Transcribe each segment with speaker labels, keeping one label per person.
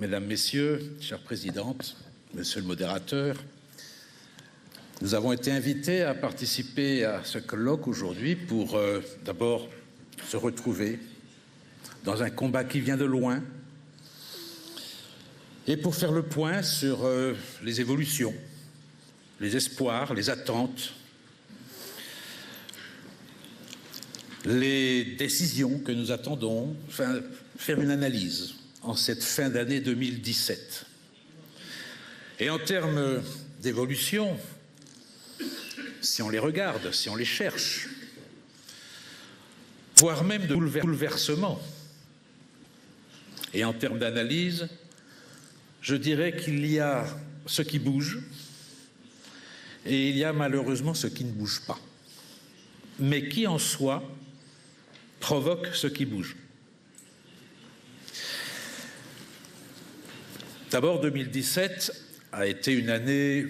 Speaker 1: Mesdames, Messieurs, chère Présidente, Monsieur le modérateur, nous avons été invités à participer à ce colloque aujourd'hui pour d'abord se retrouver dans un combat qui vient de loin et pour faire le point sur les évolutions, les espoirs, les attentes, les décisions que nous attendons, enfin, faire une analyse en cette fin d'année 2017. Et en termes d'évolution, si on les regarde, si on les cherche, voire même de bouleversement, et en termes d'analyse, je dirais qu'il y a ce qui bouge et il y a malheureusement ce qui ne bouge pas, mais qui en soi provoque ce qui bouge. D'abord, 2017 a été une année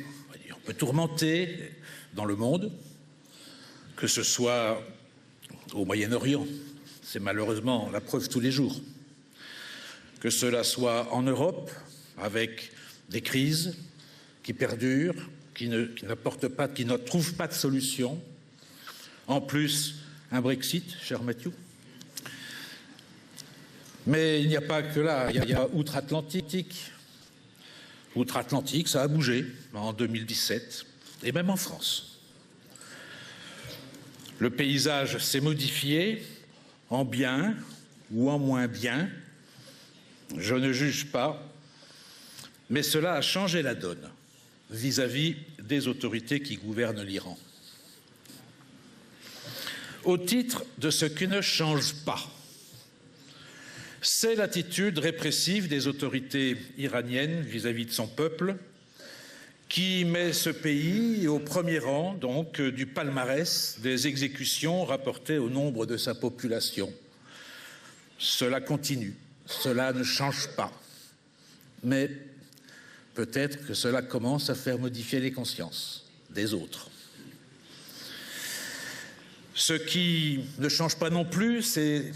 Speaker 1: un peu tourmentée dans le monde, que ce soit au Moyen-Orient, c'est malheureusement la preuve tous les jours, que cela soit en Europe, avec des crises qui perdurent, qui n'apportent pas, qui ne trouvent pas de solution. En plus, un Brexit, cher Mathieu. Mais il n'y a pas que là, il y a outre-Atlantique. Outre-Atlantique, ça a bougé en 2017, et même en France. Le paysage s'est modifié en bien ou en moins bien. Je ne juge pas, mais cela a changé la donne vis-à-vis des autorités qui gouvernent l'Iran. Au titre de ce qui ne change pas, c'est l'attitude répressive des autorités iraniennes vis-à-vis de son peuple qui met ce pays au premier rang donc du palmarès des exécutions rapportées au nombre de sa population. Cela continue, cela ne change pas, mais peut-être que cela commence à faire modifier les consciences des autres. Ce qui ne change pas non plus, c'est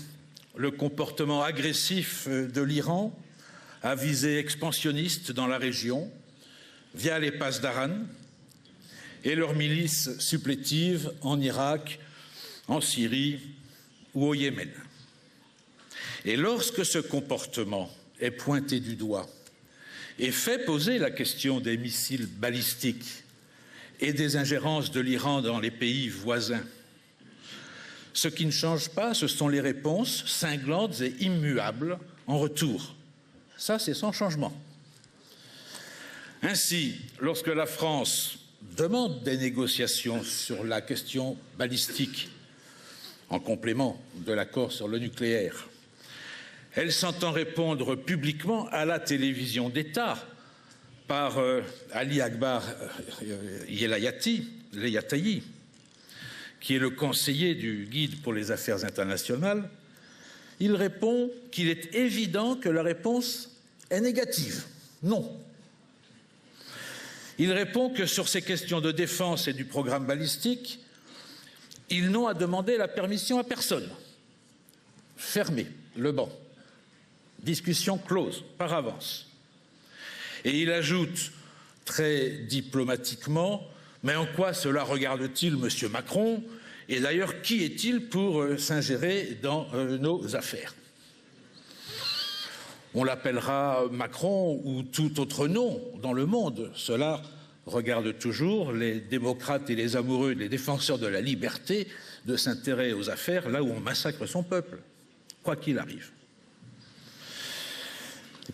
Speaker 1: le comportement agressif de l'Iran à visée expansionniste dans la région via les passes d'Aran et leurs milices supplétives en Irak, en Syrie ou au Yémen. Et lorsque ce comportement est pointé du doigt et fait poser la question des missiles balistiques et des ingérences de l'Iran dans les pays voisins, ce qui ne change pas, ce sont les réponses cinglantes et immuables en retour. Ça, c'est sans changement. Ainsi, lorsque la France demande des négociations sur la question balistique, en complément de l'accord sur le nucléaire, elle s'entend répondre publiquement à la télévision d'État par Ali Akbar Yellatayi, qui est le conseiller du guide pour les affaires internationales. Il répond qu'il est évident que la réponse est négative. Non. Il répond que sur ces questions de défense et du programme balistique, ils n'ont à demander la permission à personne. Fermé le banc. Discussion close, par avance. Et il ajoute très diplomatiquement: mais en quoi cela regarde-t-il M. Macron? Et d'ailleurs, qui est-il pour s'ingérer dans nos affaires? On l'appellera Macron ou tout autre nom dans le monde. Cela regarde toujours les démocrates et les amoureux, les défenseurs de la liberté de s'intéresser aux affaires là où on massacre son peuple, quoi qu'il arrive.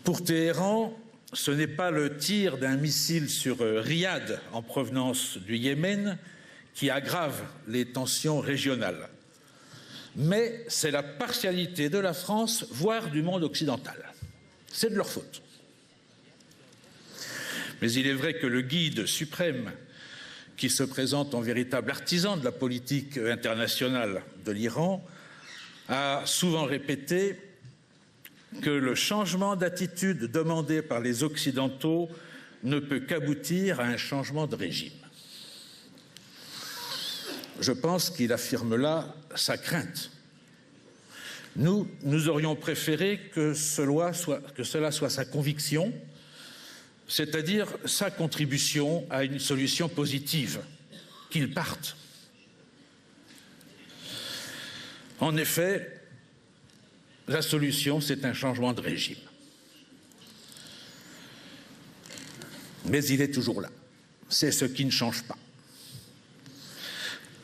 Speaker 1: Pour Téhéran, ce n'est pas le tir d'un missile sur Riyad en provenance du Yémen qui aggrave les tensions régionales, mais c'est la partialité de la France, voire du monde occidental. C'est de leur faute. Mais il est vrai que le guide suprême, qui se présente en véritable artisan de la politique internationale de l'Iran, a souvent répété que le changement d'attitude demandé par les Occidentaux ne peut qu'aboutir à un changement de régime. Je pense qu'il affirme là sa crainte. Nous aurions préféré que cela soit sa conviction, c'est-à-dire sa contribution à une solution positive, qu'il parte. En effet, la solution, c'est un changement de régime. Mais il est toujours là. C'est ce qui ne change pas.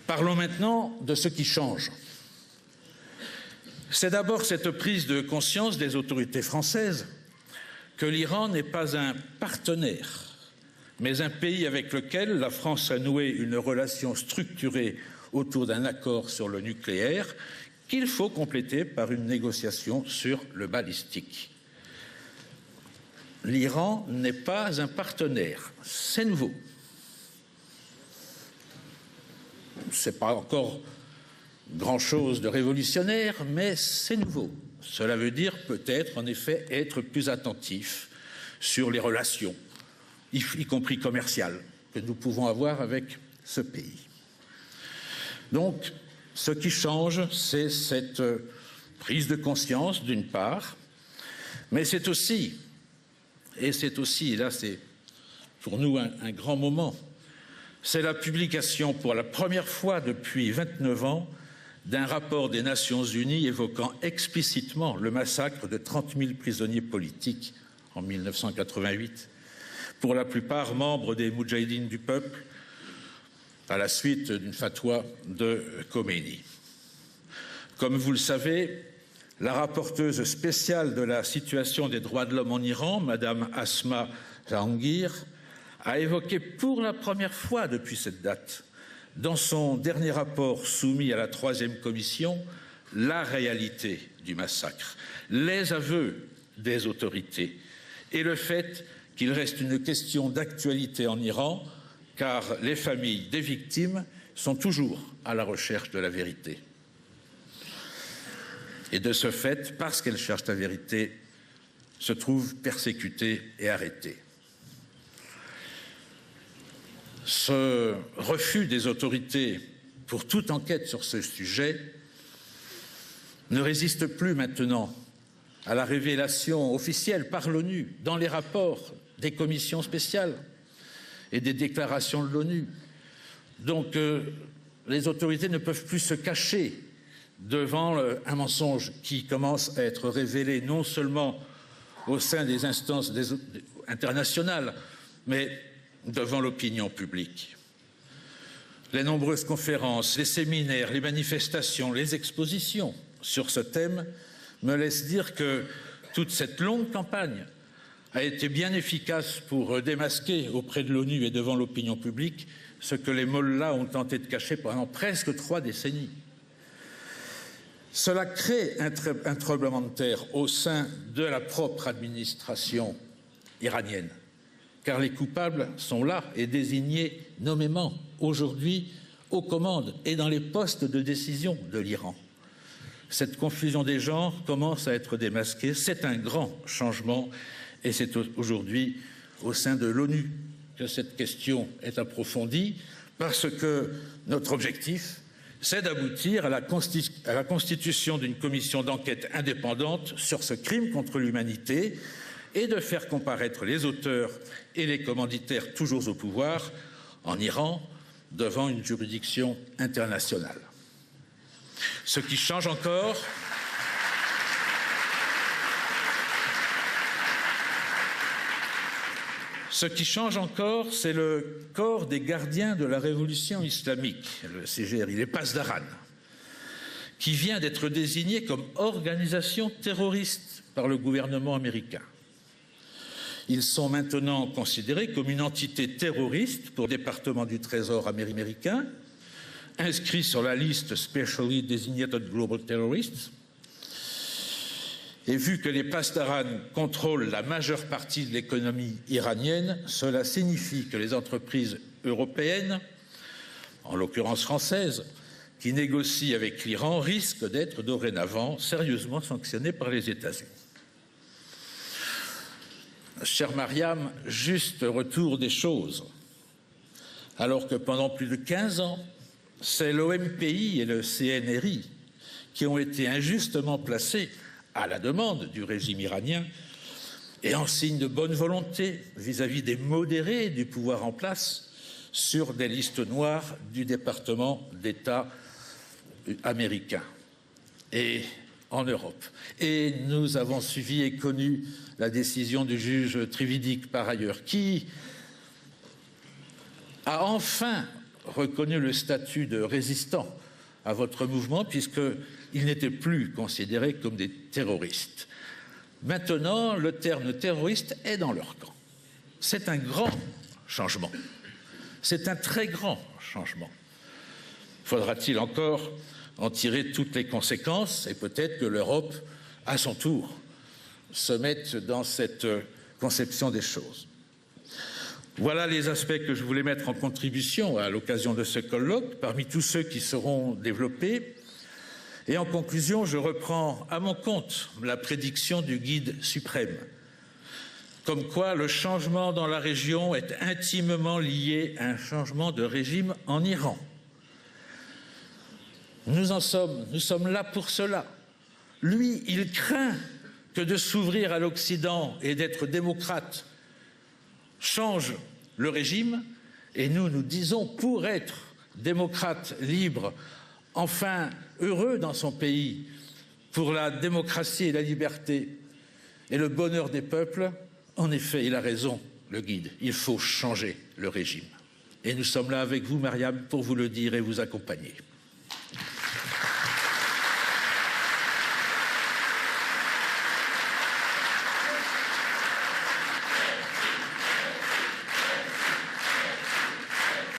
Speaker 1: Parlons maintenant de ce qui change. C'est d'abord cette prise de conscience des autorités françaises que l'Iran n'est pas un partenaire, mais un pays avec lequel la France a noué une relation structurée autour d'un accord sur le nucléaire qu'il faut compléter par une négociation sur le balistique. L'Iran n'est pas un partenaire, c'est nouveau. Ce n'est pas encore grand-chose de révolutionnaire, mais c'est nouveau. Cela veut dire peut-être, en effet, être plus attentif sur les relations, y compris commerciales, que nous pouvons avoir avec ce pays. Donc, ce qui change, c'est cette prise de conscience, d'une part, mais c'est aussi, et là c'est pour nous un grand moment, c'est la publication pour la première fois depuis 29 ans d'un rapport des Nations Unies évoquant explicitement le massacre de 30 000 prisonniers politiques en 1988, pour la plupart membres des Moudjahidines du peuple, à la suite d'une fatwa de Khomeini. Comme vous le savez, la rapporteuse spéciale de la situation des droits de l'homme en Iran, Madame Asma Jahangir, a évoqué pour la première fois depuis cette date, dans son dernier rapport soumis à la 3e commission, la réalité du massacre, les aveux des autorités et le fait qu'il reste une question d'actualité en Iran, car les familles des victimes sont toujours à la recherche de la vérité. Et de ce fait, parce qu'elles cherchent la vérité, se trouvent persécutées et arrêtées. Ce refus des autorités pour toute enquête sur ce sujet ne résiste plus maintenant à la révélation officielle par l'ONU dans les rapports des commissions spéciales et des déclarations de l'ONU. Donc les autorités ne peuvent plus se cacher devant un mensonge qui commence à être révélé non seulement au sein des instances internationales, mais devant l'opinion publique. Les nombreuses conférences, les séminaires, les manifestations, les expositions sur ce thème me laissent dire que toute cette longue campagne a été bien efficace pour démasquer auprès de l'ONU et devant l'opinion publique ce que les mollahs ont tenté de cacher pendant presque 3 décennies. Cela crée un tremblement de terre au sein de la propre administration iranienne, car les coupables sont là et désignés nommément aujourd'hui aux commandes et dans les postes de décision de l'Iran. Cette confusion des genres commence à être démasquée, c'est un grand changement et c'est aujourd'hui au sein de l'ONU que cette question est approfondie parce que notre objectif, c'est d'aboutir à la constitution d'une commission d'enquête indépendante sur ce crime contre l'humanité et de faire comparaître les auteurs et les commanditaires toujours au pouvoir en Iran devant une juridiction internationale. Ce qui change encore, c'est le corps des gardiens de la révolution islamique, le CGRI, les Pasdaran, qui vient d'être désigné comme organisation terroriste par le gouvernement américain. Ils sont maintenant considérés comme une entité terroriste pour le département du Trésor américain, inscrits sur la liste Specially Designated Global Terrorists. Et vu que les Pasdaran contrôlent la majeure partie de l'économie iranienne, cela signifie que les entreprises européennes, en l'occurrence françaises, qui négocient avec l'Iran, risquent d'être dorénavant sérieusement sanctionnées par les États-Unis. Chère Mariam, juste retour des choses. Alors que pendant plus de 15 ans, c'est l'OMPI et le CNRI qui ont été injustement placés à la demande du régime iranien et en signe de bonne volonté vis-à-vis des modérés du pouvoir en place sur des listes noires du département d'État américain et en Europe. Et nous avons suivi et connu la décision du juge Trividic, par ailleurs, qui a enfin reconnu le statut de résistant à votre mouvement, puisqu'ils n'étaient plus considérés comme des terroristes. Maintenant, le terme terroriste est dans leur camp. C'est un grand changement. C'est un très grand changement. Faudra-t-il encore en tirer toutes les conséquences et peut-être que l'Europe, à son tour, se mette dans cette conception des choses. Voilà les aspects que je voulais mettre en contribution à l'occasion de ce colloque, parmi tous ceux qui seront développés. Et en conclusion, je reprends à mon compte la prédiction du Guide suprême, comme quoi le changement dans la région est intimement lié à un changement de régime en Iran. Nous sommes là pour cela. Lui, il craint que de s'ouvrir à l'Occident et d'être démocrate change le régime, et nous disons, pour être démocrate, libre, enfin heureux dans son pays, pour la démocratie et la liberté et le bonheur des peuples, en effet, il a raison, le guide, il faut changer le régime. Et nous sommes là avec vous, Mariam, pour vous le dire et vous accompagner.